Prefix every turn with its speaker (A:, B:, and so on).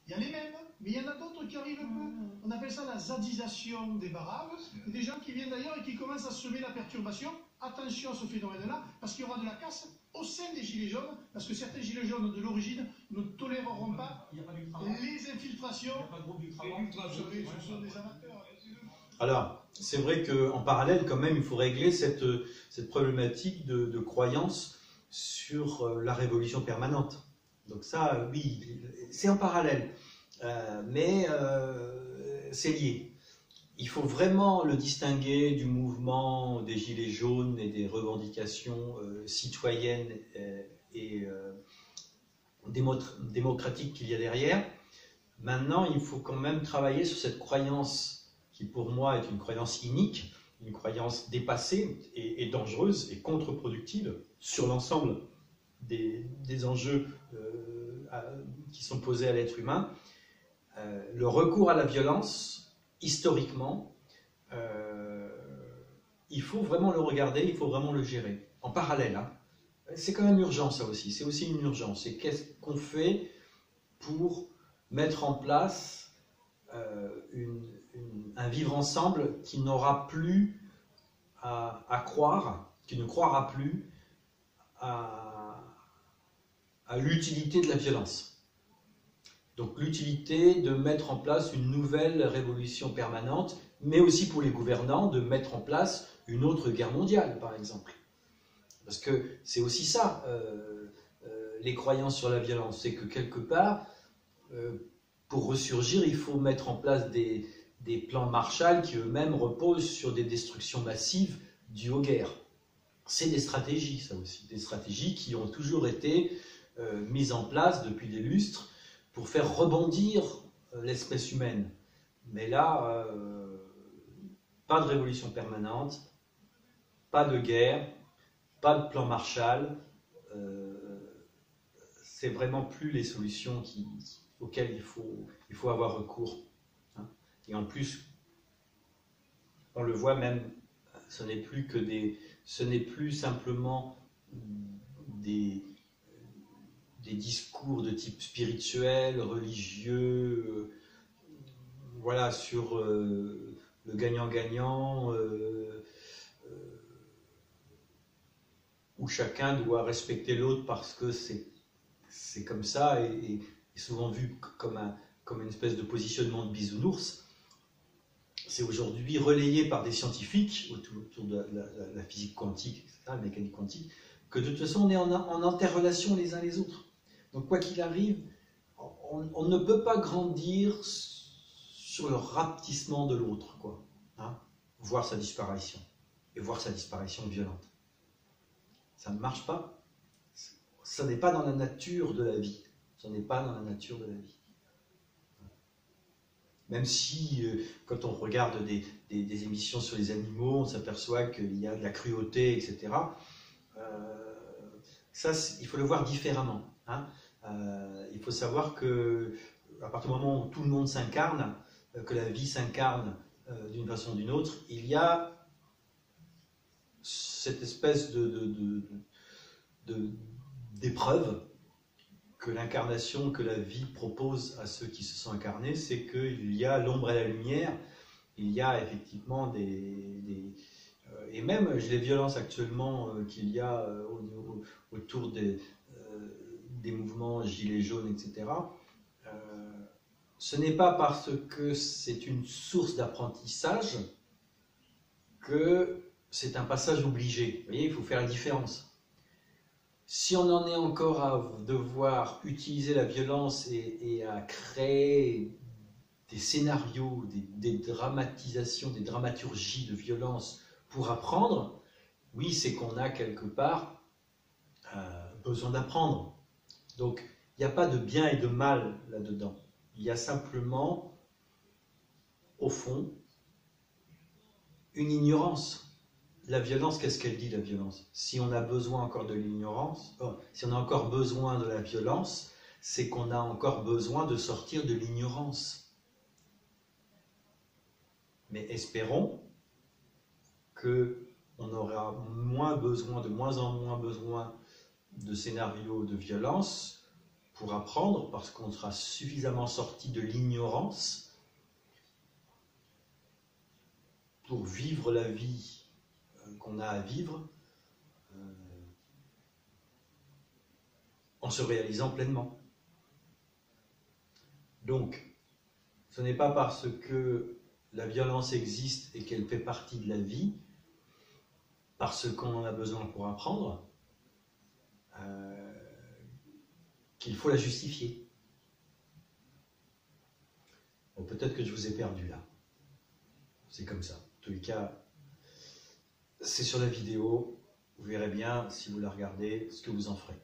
A: Il y a les mêmes, mais il y en a d'autres qui arrivent peu. On appelle ça la zadisation des baraves. Des gens qui viennent d'ailleurs et qui commencent à semer la perturbation. Attention à ce phénomène-là, parce qu'il y aura de la casse au sein des gilets jaunes, parce que certains gilets jaunes de l'origine ne toléreront pas les infiltrations. Ce sont des amateurs.
B: Alors, c'est vrai qu'en parallèle, quand même, il faut régler cette problématique de croyance sur la révolution permanente. Donc ça, oui, c'est en parallèle, mais c'est lié. Il faut vraiment le distinguer du mouvement des Gilets jaunes et des revendications citoyennes et démocratiques qu'il y a derrière. Maintenant, il faut quand même travailler sur cette croyance qui, pour moi, est une croyance inique, une croyance dépassée et dangereuse et contre-productive sur l'ensemble des enjeux qui sont posés à l'être humain. Le recours à la violence, historiquement, il faut vraiment le regarder, il faut vraiment le gérer, en parallèle. Hein. C'est quand même urgent, ça aussi, c'est aussi une urgence. C'est qu'est-ce qu'on fait pour mettre en place un vivre ensemble qui n'aura plus à croire, qui ne croira plus à l'utilité de la violence. Donc l'utilité de mettre en place une nouvelle révolution permanente, mais aussi pour les gouvernants de mettre en place une autre guerre mondiale, par exemple. Parce que c'est aussi ça, les croyances sur la violence, c'est que quelque part, pour ressurgir, il faut mettre en place des plans Marshall qui eux-mêmes reposent sur des destructions massives dues aux guerres. C'est des stratégies, ça aussi, des stratégies qui ont toujours été mises en place depuis des lustres pour faire rebondir l'espèce humaine. Mais là, pas de révolution permanente, pas de guerre, pas de plan Marshall. C'est vraiment plus les solutions auxquelles il faut avoir recours. Hein. Et en plus, on le voit même, ce n'est plus simplement des discours de type spirituel, religieux, voilà, sur le gagnant-gagnant, où chacun doit respecter l'autre parce que c'est comme ça et souvent vu comme une espèce de positionnement de bisounours. C'est aujourd'hui relayé par des scientifiques autour de la physique quantique, etc., la mécanique quantique, que de toute façon on est en interrelation les uns les autres. Donc quoi qu'il arrive, on ne peut pas grandir sur le rapetissement de l'autre, quoi. Hein, voir sa disparition, et voir sa disparition violente. Ça ne marche pas. Ça n'est pas dans la nature de la vie. Ça n'est pas dans la nature de la vie. Même si, quand on regarde des émissions sur les animaux, on s'aperçoit qu'il y a de la cruauté, etc. Ça, il faut le voir différemment. Hein. Il faut savoir qu'à partir du moment où tout le monde s'incarne, que la vie s'incarne d'une façon ou d'une autre, il y a cette espèce d'épreuve que l'incarnation, que la vie propose à ceux qui se sont incarnés, c'est qu'il y a l'ombre et la lumière, il y a effectivement et même les violences actuellement qu'il y a autour des mouvements gilets jaunes, etc. Ce n'est pas parce que c'est une source d'apprentissage que c'est un passage obligé. Vous voyez, il faut faire la différence. Si on en est encore à devoir utiliser la violence et à créer des scénarios, des dramatisations, des dramaturgies de violence pour apprendre, oui, c'est qu'on a quelque part besoin d'apprendre. Donc, il n'y a pas de bien et de mal là-dedans. Il y a simplement, au fond, une ignorance. La violence, qu'est-ce qu'elle dit, la violence? Si on a besoin encore de l'ignorance, si on a encore besoin de la violence, c'est qu'on a encore besoin de sortir de l'ignorance. Mais espérons qu'on aura de moins en moins besoin de scénarios de violence pour apprendre, parce qu'on sera suffisamment sorti de l'ignorance pour vivre la vie qu'on a à vivre en se réalisant pleinement. Donc, ce n'est pas parce que la violence existe et qu'elle fait partie de la vie, parce qu'on en a besoin pour apprendre, qu'il faut la justifier. Bon, peut-être que je vous ai perdu là. C'est comme ça. En tous les cas, c'est sur la vidéo. Vous verrez bien, si vous la regardez, ce que vous en ferez.